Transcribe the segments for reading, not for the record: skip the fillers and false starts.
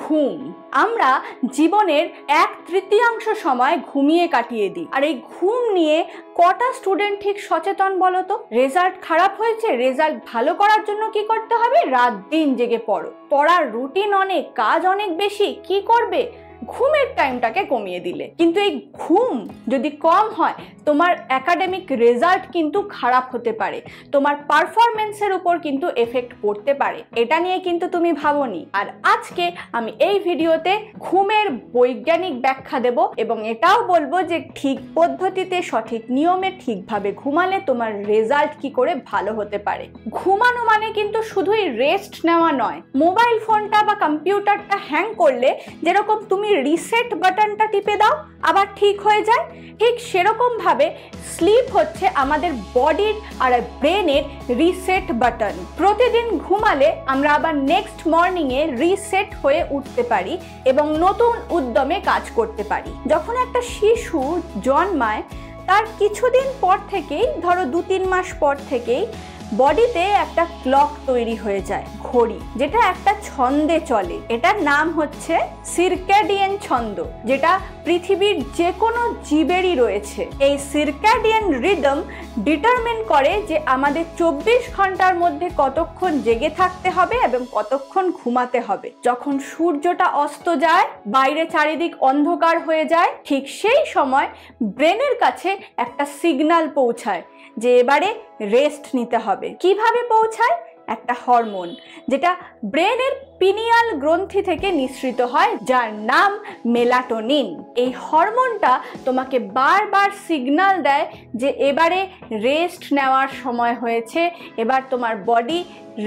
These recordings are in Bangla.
ঘুম। আমরা জীবনের 1/3 সময় ঘুমিয়ে কাটিয়ে দিই। আর এই ঘুম নিয়ে কটা স্টুডেন্ট ঠিক সচেতন বলো তো? রেজাল্ট খারাপ হয়েছে, রেজাল্ট ভালো করার জন্য কি করতে হবে? রাত দিন জেগে পড়ো। পড়ার রুটিন অনেক, কাজ অনেক বেশি, কি করবে? ঘুমের টাইমটাকে কমিয়ে দিলে। কিন্তু এই ঘুম যদি কম হয়, তোমার একাডেমিক রেজাল্ট কিন্তু খারাপ হতে পারে, তোমার পারফরমেন্সের উপর কিন্তু এফেক্ট পড়তে পারে। এটা নিয়ে কিন্তু তুমি ভাবোনি। আর আজকে আমি এই ভিডিওতে ঘুমের বৈজ্ঞানিক ব্যাখ্যা দেব এবং এটাও বলবো যে ঠিক পদ্ধতিতে, সঠিক নিয়মে, ঠিকভাবে ঘুমালে তোমার রেজাল্ট কি করে ভালো হতে পারে। ঘুমানো মানে কিন্তু শুধুই রেস্ট নেওয়া নয়। মোবাইল ফোনটা বা কম্পিউটারটা হ্যাং করলে যেরকম তুমি রিসেট বাটনটা টিপে দাও আবার ঠিক হয়ে যায়, ঠিক সেরকম ভাবে স্লিপ হচ্ছে আমাদের বডির আর ব্রেনের রিসেট বাটন। প্রতিদিন ঘুমালে আমরা আবার নেক্সট মর্নিং এ রিসেট হয়ে উঠতে পারি এবং নতুন উদ্যমে কাজ করতে পারি। যখন একটা শিশু জন্মায় তার কিছুদিন পর থেকেই, ধরো 2-3 মাস পর থেকেই বডিতে একটা ক্লক তৈরি হয়ে যায়, ঘড়ি, যেটা একটা ছন্দে চলে। এটার নাম হচ্ছে সিরক্যাডিয়ান ছন্দ, যেটা পৃথিবীর যে কোনো জীবেরই রয়েছে। এই সিরক্যাডিয়ান রিদম ডিটারমিন করে যে আমাদের 24 ঘন্টার মধ্যে কতক্ষণ জেগে থাকতে হবে এবং কতক্ষণ ঘুমাতে হবে। যখন সূর্যটা অস্ত যায়, বাইরে চারিদিক অন্ধকার হয়ে যায়, ঠিক সেই সময় ব্রেনের কাছে একটা সিগন্যাল পৌঁছায় যে এবারে রেস্ট নিতে হবে। কিভাবে পৌঁছায়? একটা হরমোন, যেটা ব্রেনের পিনিয়াল গ্রন্থি থেকে নিঃসৃত হয়, যার নাম মেলাটোনিন। এই হরমোনটা তোমাকে বারবার সিগন্যাল দেয় যে এবারে রেস্ট নেওয়ার সময় হয়েছে, এবার তোমার বডি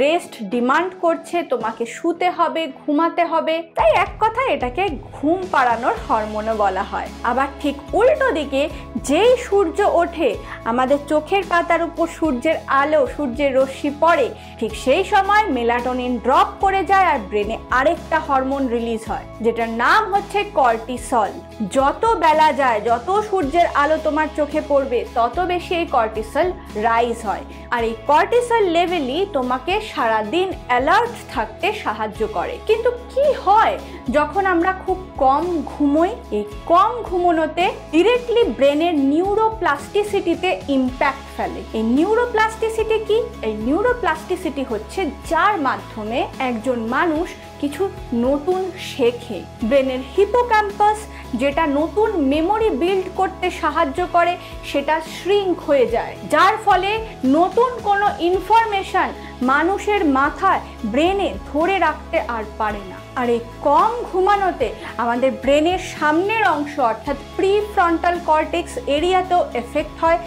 রেস্ট ডিমান্ড করছে, তোমাকে শুতে হবে, ঘুমাতে হবে। তাই এক কথায় এটাকে ঘুম পাড়ানোর হরমোনও বলা হয়। আবার ঠিক উল্টো দিকে যেই সূর্য ওঠে, আমাদের চোখের পাতার উপর সূর্যের আলো, সূর্যের রশ্মি পড়ে, ঠিক সেই সময় মেলাটোনিন ড্রপ করে যায় আর ব্রেনে আরেকটা হরমোন রিলিজ হয়, যেটার নাম হচ্ছে কর্টিসল। যত বেলা যায়, যত সূর্যের আলো তোমার চোখে পড়বে, তত বেশি এই কর্টিসল রাইজ হয়। আর এই কর্টিসল লেভেলই তোমাকে সারাদিন অ্যালার্ট থাকতে সাহায্য করে। কিন্তু কি হয় যখন আমরা খুব কম ঘুমোই? এই কম ঘুমোনোতে ডিরেক্টলি ব্রেনের নিউরোপ্লাস্টিসিটিতে ইম্প্যাক্ট ফেলে। এই নিউরোপ্লাস্টিসিটি কি? এই নিউরোপ্লাস্টিসিটি হচ্ছে যার মাধ্যমে একজন মানুষ কিছু নতুন শেখে। ব্রেনের হিপোক্যাম্পাস, যেটা নতুন মেমোরি বিল্ড করতে সাহায্য করে, সেটা শ্রিঙ্ক হয়ে যায়, যার ফলে নতুন কোনো ইনফরমেশন মানুষের মাথায়, ব্রেনে ধরে রাখতে আর পারে না। আর এই কম ঘুমানোতে আমাদের ব্রেনের সামনের অংশ অর্থাৎ প্রিফ্রন্টাল কর্টেক্স এরিয়াতেও এফেক্ট হয়।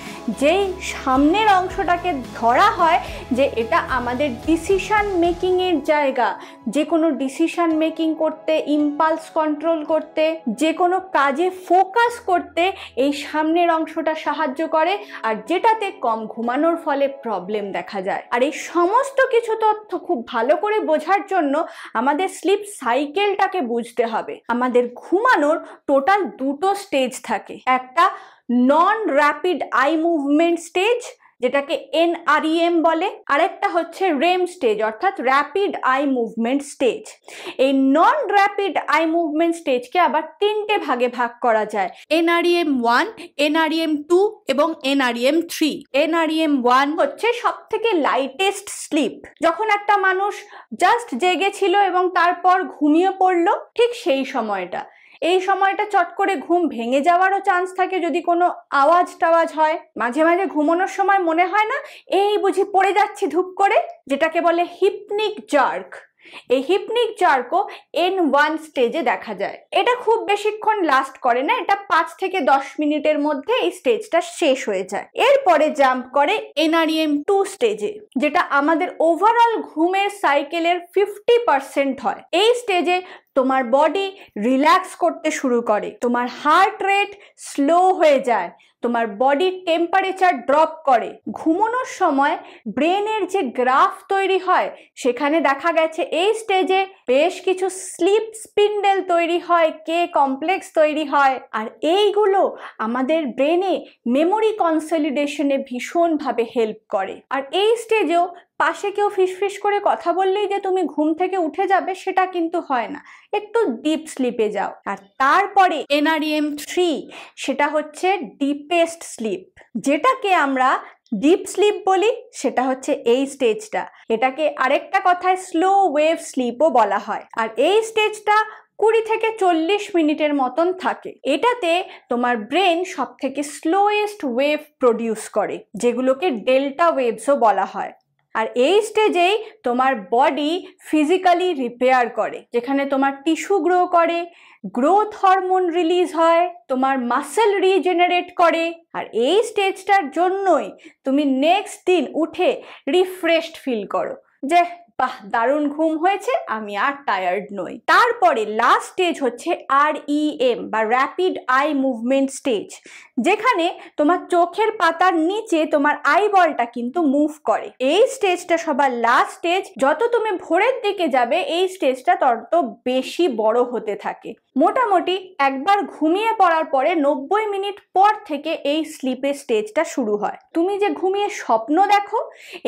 যেই সামনের অংশটাকে ধরা হয় যে এটা আমাদের ডিসিশন মেকিংয়ের জায়গা, যে কোনো ডিসিশন মেকিং করতে, ইম্পালস কন্ট্রোল করতে, যে কোনো কাজে ফোকাস করতে এই সামনের অংশটা সাহায্য করে, আর যেটাতে কম ঘুমানোর ফলে প্রবলেম দেখা যায়। আর এই সমস্ত কিছু তথ্য খুব ভালো করে বোঝার জন্য আমাদের স্লিপ সাইকেলটাকে বুঝতে হবে। আমাদের ঘুমানোর টোটাল 2টো স্টেজ থাকে। একটা নন র্যাপিড আই মুভমেন্ট স্টেজ, যেটাকে NREM বলে, আরেকটা হচ্ছে REM স্টেজ অর্থাৎ র্যাপিড আই মুভমেন্ট স্টেজ। এই নন র্যাপিড আই মুভমেন্ট স্টেজকে আবার 3টে ভাগে ভাগ করা যায়: NREM 1, NREM 2 এবং NREM 3। NREM 1 হচ্ছে সব থেকে লাইটেস্ট স্লিপ। যখন একটা মানুষ জাস্ট জেগেছিল এবং তারপর ঘুমিয়ে পড়লো, ঠিক সেই সময়টা। এই সময়টা চট করে ঘুম ভেঙে যাওয়ারও চান্স থাকে যদি কোনো আওয়াজ টাওয়াজ হয়। মাঝে মাঝে ঘুমানোর সময় মনে হয় না এই বুঝি পড়ে যাচ্ছি ধুপ করে, যেটাকে বলে হিপনিক জার্ক। এই হিপনিক জার্কও N1 স্টেজে দেখা যায়। এটা খুব বেশিক্ষণ লাস্ট করে না, এটা 5 থেকে 10 মিনিটের মধ্যে এই স্টেজটা শেষ হয়ে যায়। এরপরে জাম্প করে NREM 2 স্টেজে, যেটা আমাদের ওভারঅল ঘুমের সাইকেলের 50% হয়। এই স্টেজে তোমার বডি রিল্যাক্স করতে শুরু করে, তোমার হার্ট রেট স্লো হয়ে যায়, তোমার বডির টেম্পারেচার ড্রপ করে। ঘুমানোর সময় ব্রেনের যে গ্রাফ তৈরি হয়, সেখানে দেখা গেছে এই স্টেজে বেশ কিছু স্লিপ স্পিন্ডেল তৈরি হয়, কে কমপ্লেক্স তৈরি হয়, আর এইগুলো আমাদের ব্রেনে মেমোরি কনসলিডেশনে ভীষণভাবে হেল্প করে। আর এই স্টেজেও পাশে কেউ ফিসফিস করে কথা বললেই যে তুমি ঘুম থেকে উঠে যাবে সেটা কিন্তু হয় না, একটু ডিপ স্লিপে যাও। আর তারপরে NREM 3, সেটা হচ্ছে ডিপেস্ট স্লিপ, যেটাকে আমরা ডিপ স্লিপ বলি, সেটা হচ্ছে এই স্টেজটা। এটাকে আরেকটা কথায় স্লো ওয়েভ স্লিপও বলা হয়। আর এই স্টেজটা 20 থেকে 40 মিনিটের মতন থাকে। এটাতে তোমার ব্রেন সব থেকে স্লোয়েস্ট ওয়েভ প্রডিউস করে, যেগুলোকে ডেল্টা ওয়েভসও বলা হয়। আর এই স্টেজেই তোমার বডি ফিজিক্যালি রিপেয়ার করে, যেখানে তোমার টিস্যু গ্রো করে, গ্রোথ হরমোন রিলিজ হয়, তোমার মাসেল রিজেনারেট করে। আর এই স্টেজটার জন্যই তুমি নেক্সট দিন উঠে রিফ্রেশড ফিল করো, যে বাহ দারুণ ঘুম হয়েছে, আমি আর টায়ার্ড নই। তারপরে লাস্ট স্টেজ হচ্ছে REM বা র্যাপিড আই মুভমেন্ট স্টেজ, যেখানে তোমার চোখের পাতার নিচে তোমার আইবলটা কিন্তু মুভ করে। এই স্টেজটা সবার লাস্ট স্টেজ। যত তুমি ভোরের দিকে যাবে এই স্টেজটা তত বেশি বড় হতে থাকে। মোটামুটি একবার ঘুমিয়ে পড়ার পরে 90 মিনিট পর থেকে এই স্লিপের স্টেজটা শুরু হয়। তুমি যে ঘুমিয়ে স্বপ্ন দেখো,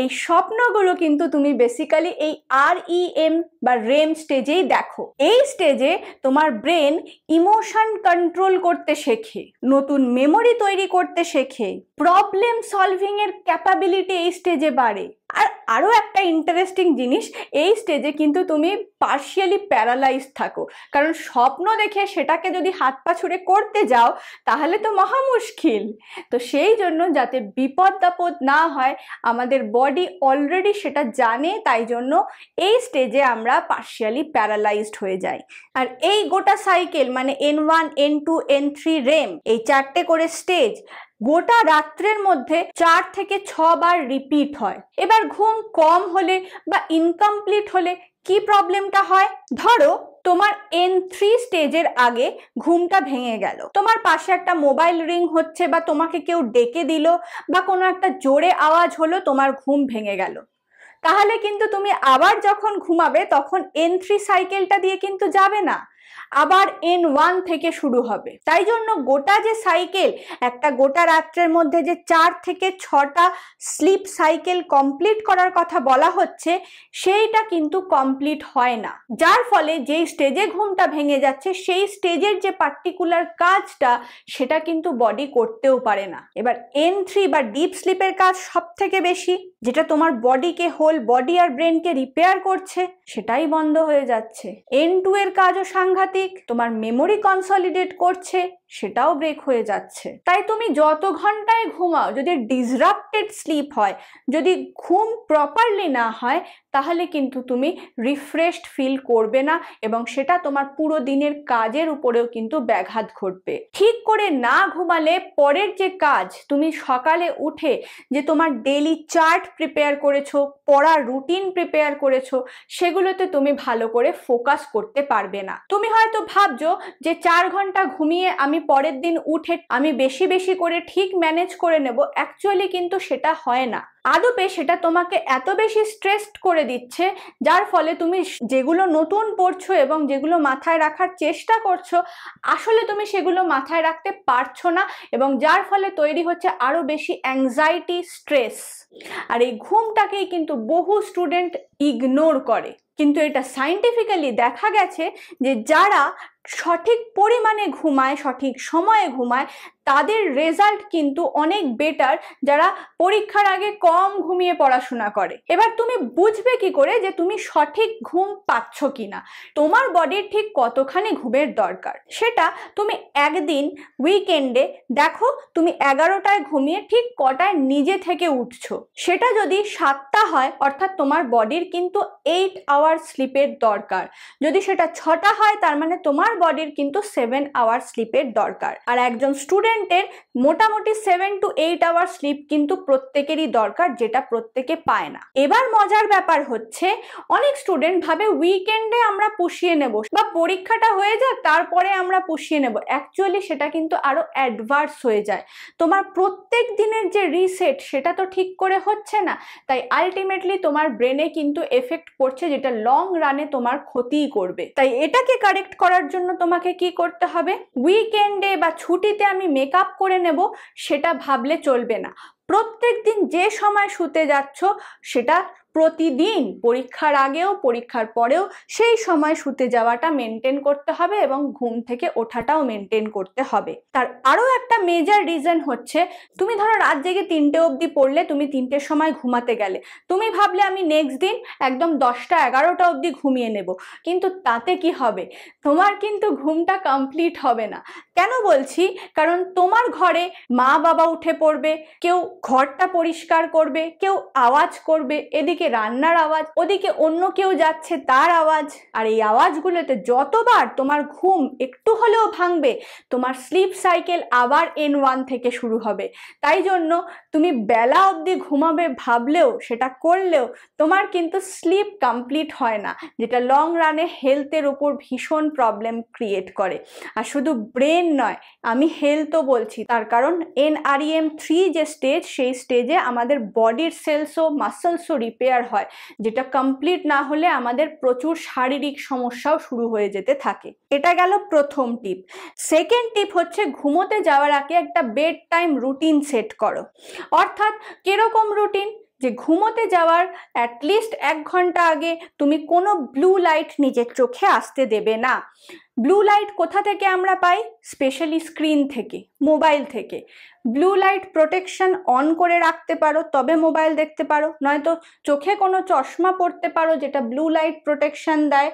এই স্বপ্নগুলো কিন্তু তুমি বেসিক্যালি এই REM বা REM স্টেজেই দেখো। এই স্টেজে তোমার ব্রেন ইমোশন কন্ট্রোল করতে শেখে, নতুন মেমোরি তৈরি করতে শেখে, প্রবলেম সলভিং এর ক্যাপাবিলিটি এই স্টেজে বাড়ে। আর আরো একটা ইন্টারেস্টিং জিনিস, এই স্টেজে কিন্তু তুমি পার্শিয়ালি প্যারালাইজ থাকো, কারণ স্বপ্ন দেখে সেটাকে যদি হাত পা ছুড়ে করতে যাও তাহলে তো মহা মুশকিল। তো সেই জন্য যাতে বিপদ আপদ না হয়, আমাদের বডি অলরেডি সেটা জানে, তাই জন্য এই স্টেজে আমরা পার্শিয়ালি প্যারালাইজড হয়ে যাই। আর এই গোটা সাইকেল মানে N1, N2, N3, REM, এই 4টে করে স্টেজ গোটা রাত্রের মধ্যে 4 থেকে 6 বার রিপিট হয়। এবার ঘুম কম হলে বা ইনকমপ্লিট হলে কি প্রবলেমটা হয়? ধরো তোমার N3 স্টেজের আগে ঘুমটা ভেঙে গেল, তোমার পাশে একটা মোবাইল রিং হচ্ছে বা তোমাকে কেউ ডেকে দিল বা কোনো একটা জোরে আওয়াজ হলো, তোমার ঘুম ভেঙে গেল। তাহলে কিন্তু তুমি আবার যখন ঘুমাবে তখন N3 সাইকেলটা দিয়ে কিন্তু যাবে না, আবার N1 থেকে শুরু হবে। তাই জন্য গোটা যে সাইকেল, একটা গোটা রাত্রের মধ্যে যে 4 থেকে 6টা স্লিপ সাইকেল কমপ্লিট করার কথা বলা হচ্ছে, সেইটা কিন্তু কমপ্লিট হয় না। যার ফলে যেই স্টেজে ঘুমটা ভেঙে যাচ্ছে সেই স্টেজের যে পার্টিকুলার কাজটা, সেটা কিন্তু বডি করতেও পারে না। এবার N3 বা ডিপ স্লিপের কাজ সব থেকে বেশি, যেটা তোমার বডিকে, হোল বডি আর ব্রেনকে রিপেয়ার করছে, সেটাই বন্ধ হয়ে যাচ্ছে। N2 এর কাজও সাংঘাতিক, তোমার মেমোরি কনসলিডেট করছে, সেটাও ব্রেক হয়ে যাচ্ছে। তাই তুমি যত ঘন্টায় ঘুমাও, যদি ডিসরাপ্টেড স্লিপ হয়, যদি ঘুম প্রপারলি না হয়, তাহলে কিন্তু তুমি রিফ্রেশড ফিল করবে না এবং সেটা তোমার পুরো দিনের কাজের উপরেও কিন্তু ব্যাঘাত ঘটবে। ঠিক করে না ঘুমালে পরের যে কাজ, তুমি সকালে উঠে যে তোমার ডেইলি চার্ট প্রিপেয়ার করেছো, পড়ার রুটিন প্রিপেয়ার করেছো, সেগুলোতে তুমি ভালো করে ফোকাস করতে পারবে না। তুমি হয়তো ভাবছো যে 4 ঘন্টা ঘুমিয়ে আমি পরের দিন উঠে আমি বেশি বেশি করে ঠিক ম্যানেজ করে নেব। অ্যাকচুয়ালি কিন্তু সেটা হয় না। আদপে সেটা তোমাকে এত বেশি স্ট্রেসড করে দিচ্ছে, যার ফলে তুমি যেগুলো নতুন পড়ছো এবং যেগুলো মাথায় রাখার চেষ্টা করছো, আসলে তুমি সেগুলো মাথায় রাখতে পারছো না, এবং যার ফলে তৈরি হচ্ছে আরো বেশি অ্যাংজাইটি, স্ট্রেস। আর এই ঘুমটাকেই কিন্তু বহু স্টুডেন্ট ইগনোর করে। কিন্তু এটা সায়েন্টিফিক্যালি দেখা গেছে যে যারা সঠিক পরিমাণে ঘুমায়, সঠিক সময়ে ঘুমায়, তাদের রেজাল্ট কিন্তু অনেক বেটার যারা পরীক্ষার আগে কম ঘুমিয়ে পড়াশোনা করে। এবার তুমি বুঝবে কি করে যে তুমি সঠিক ঘুম পাচ্ছ কিনা, তোমার বডির ঠিক কতখানি ঘুমের দরকার? সেটা তুমি একদিন উইকেন্ডে দেখো তুমি 11টায় ঘুমিয়ে ঠিক কটায় নিজে থেকে উঠছো। সেটা যদি 7টা হয়, অর্থাৎ তোমার বডির কিন্তু 8 আওয়ার স্লিপের দরকার। যদি সেটা 6টা হয়, তার মানে তোমার বডির কিন্তু 7 আওয়ার স্লিপের দরকার। আর একজন স্টুডেন্টের মোটামুটি 7 to 8 আওয়ার স্লিপ কিন্তু প্রত্যেকেরই দরকার, যেটা প্রত্যেকে পায় না। এবার মজার ব্যাপার হচ্ছে, অনেক স্টুডেন্ট ভাবে উইকেন্ডে আমরা পুষিয়ে নেব বা পরীক্ষাটা হয়ে যাক তারপরে আমরা পুষিয়ে নেব। অ্যাকচুয়ালি সেটা কিন্তু আরো অ্যাডভার্স হয়ে যায়। তোমার প্রত্যেক দিনের যে রিসেট, সেটা তো ঠিক করে হচ্ছে না। তাই আলটিমেটলি তোমার ব্রেনে কিন্তু এফেক্ট পড়ছে, যেটা লং রানে তোমার ক্ষতিই করবে। তাই এটাকে কারেক্ট করার জন্য তোমাকে কি করতে হবে? উইকেন্ডে বা ছুটিতে আমি মেকআপ করে নেব, সেটা ভাবলে চলবে না। প্রত্যেক দিন যে সময় শুতে যাচ্ছ সেটা প্রতিদিন, পরীক্ষার আগেও পরীক্ষার পরেও সেই সময় শুতে যাওয়াটা মেনটেন করতে হবে এবং ঘুম থেকে ওঠাটাও মেনটেন করতে হবে। তার আরো একটা মেজর রিজন হচ্ছে, তুমি ধরো রাত জেগে 3টে অবধি পড়লে, তুমি 3টের সময় ঘুমাতে গেলে, তুমি ভাবলে আমি নেক্সট দিন একদম 10টা 11টা অবধি ঘুমিয়ে নেব, কিন্তু তাতে কি হবে? তোমার কিন্তু ঘুমটা কমপ্লিট হবে না। কেন বলছি? কারণ তোমার ঘরে মা বাবা উঠে পড়বে, কেউ ঘরটা পরিষ্কার করবে, কেউ আওয়াজ করবে, এদিকে রান্নার আওয়াজ, ওদিকে অন্য কেউ যাচ্ছে তার আওয়াজ, আর এই আওয়াজগুলোতে যতবার তোমার ঘুম একটু হলেও ভাঙবে, তোমার স্লিপ সাইকেল আবার N1 থেকে শুরু হবে। তাই জন্য তুমি বেলা অবধি ঘুমাবে ভাবলেও, সেটা করলেও তোমার কিন্তু স্লিপ কমপ্লিট হয় না, যেটা লং রানে হেলথের উপর ভীষণ প্রবলেম ক্রিয়েট করে। আর শুধু ব্রেন নয়, আমি হেলথও বলছি, তার কারণ NREM3 যে স্টেজ, সেই স্টেজে আমাদের বডির সেলসও মাসলসও রিপেয়ার হয়, যেটা কমপ্লিট না হলে আমাদের প্রচুর শারীরিক সমস্যাও শুরু হয়ে যেতে থাকে। এটা গেল প্রথম টিপ। সেকেন্ড টিপ হচ্ছে, ঘুমোতে যাওয়ার আগে একটা বেড টাইম রুটিন সেট করো। অর্থাৎ কিরকম রুটিন? যে ঘুমোতে যাওয়ার অ্যাটলিস্ট 1 ঘন্টা আগে তুমি কোনো ব্লু লাইট নিজের চোখে আসতে দেবে না। ব্লু লাইট কোথা থেকে আমরা পাই? স্পেশালি স্ক্রিন থেকে, মোবাইল থেকে। ব্লু লাইট প্রোটেকশন অন করে রাখতে পারো, তবে মোবাইল দেখতে পারো, নয়তো চোখে কোনো চশমা পরতে পারো যেটা ব্লু লাইট প্রোটেকশন দেয়।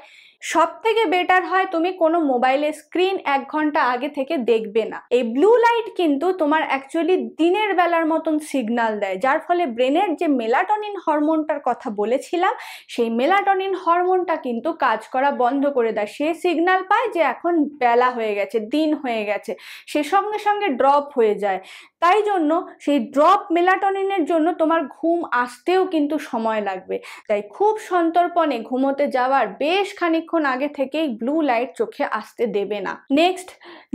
সব থেকে বেটার হয় তুমি কোনো মোবাইলের স্ক্রিন 1 ঘন্টা আগে থেকে দেখবে না। এই ব্লু লাইট কিন্তু তোমার অ্যাকচুয়ালি দিনের বেলার মতন সিগন্যাল দেয়, যার ফলে ব্রেনের যে মেলাটোনিন হরমোনটার কথা বলেছিলাম, সেই মেলাটোনিন হরমোনটা কিন্তু কাজ করা বন্ধ করে দেয়। সে সিগন্যাল পায় যে এখন বেলা হয়ে গেছে, দিন হয়ে গেছে, সে সঙ্গে সঙ্গে ড্রপ হয়ে যায়। তাই জন্য সেই ড্রপ মেলাটোনিনের জন্য তোমার ঘুম আসতেও কিন্তু সময় লাগবে। তাই খুব সন্তর্পণে ঘুমোতে যাওয়ার বেশ খানিকক্ষণ আগে থেকেই ব্লু লাইট চোখে আসতে দেবে না। নেক্সট,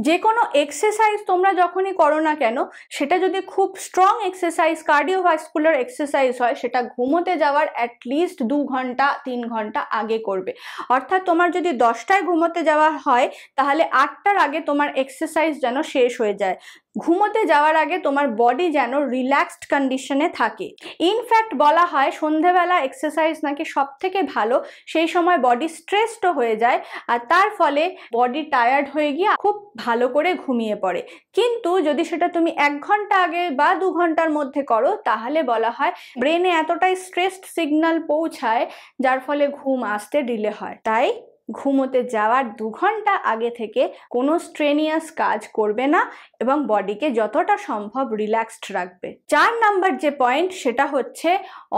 যে কোনো এক্সারসাইজ তোমরা যখনই করো না কেন, সেটা যদি খুব স্ট্রং এক্সারসাইজ, কার্ডিওভাস্কুলার এক্সারসাইজ হয়, সেটা ঘুমোতে যাওয়ার অ্যাটলিস্ট 2 ঘন্টা 3 ঘন্টা আগে করবে। অর্থাৎ তোমার যদি 10টায় ঘুমোতে যাওয়া হয়, তাহলে 8টার আগে তোমার এক্সারসাইজ যেন শেষ হয়ে যায়। ঘুমোতে যাওয়ার আগে তোমার বডি যেন রিল্যাক্সড কন্ডিশনে থাকে। ইনফ্যাক্ট বলা হয় সন্ধেবেলা এক্সারসাইজ নাকি সব থেকে ভালো, সেই সময় বডি স্ট্রেসড হয়ে যায়, আর তার ফলে বডি টায়ার্ড হয়ে গিয়ে খুব ভালো করে ঘুমিয়ে পড়ে। কিন্তু যদি সেটা তুমি 1 ঘন্টা আগে বা 2 ঘন্টার মধ্যে করো, তাহলে বলা হয় ব্রেনে এতটাই স্ট্রেসড সিগন্যাল পৌঁছায়, যার ফলে ঘুম আসতে ডিলে হয়। তাই ঘুমোতে যাওয়ার 2 ঘন্টা আগে থেকে কোনো স্ট্রেনিয়াস কাজ করবে না এবং বডিকে যতটা সম্ভব রিল্যাক্সড রাখবে। 4 নাম্বার যে পয়েন্ট, সেটা হচ্ছে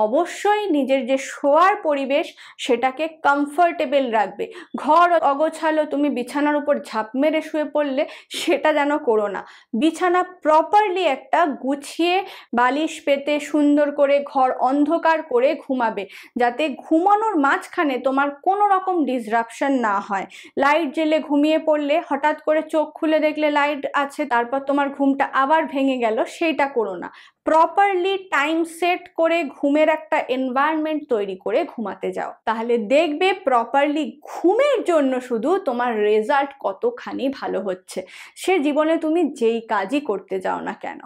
অবশ্যই নিজের যে শোয়ার পরিবেশ, সেটাকে কমফোর্টেবল রাখবে। ঘর অগোছালো, তুমি বিছানার উপর ঝাঁপ মেরে শুয়ে পড়লে, সেটা যেন করো না। বিছানা প্রপারলি একটা গুছিয়ে বালিশ পেতে সুন্দর করে ঘর অন্ধকার করে ঘুমাবে, যাতে ঘুমানোর মাঝখানে তোমার কোনো রকম ডিসরাপশন না হয়। লাইট জ্বেলে ঘুমিয়ে পড়লে হঠাৎ করে চোখ খুলে দেখলে লাইট আছে, তারপর তোমার ঘুমটা আবার ভেঙে গেল, সেইটা করো না। প্রপারলি টাইম সেট করে ঘুমের একটা এনভায়রনমেন্ট তৈরি করে ঘুমাতে যাও, তাহলে দেখবে প্রপারলি ঘুমের জন্য শুধু তোমার রেজাল্ট কতখানি ভালো হচ্ছে, সে জীবনে তুমি যেই কাজই করতে যাও না কেন।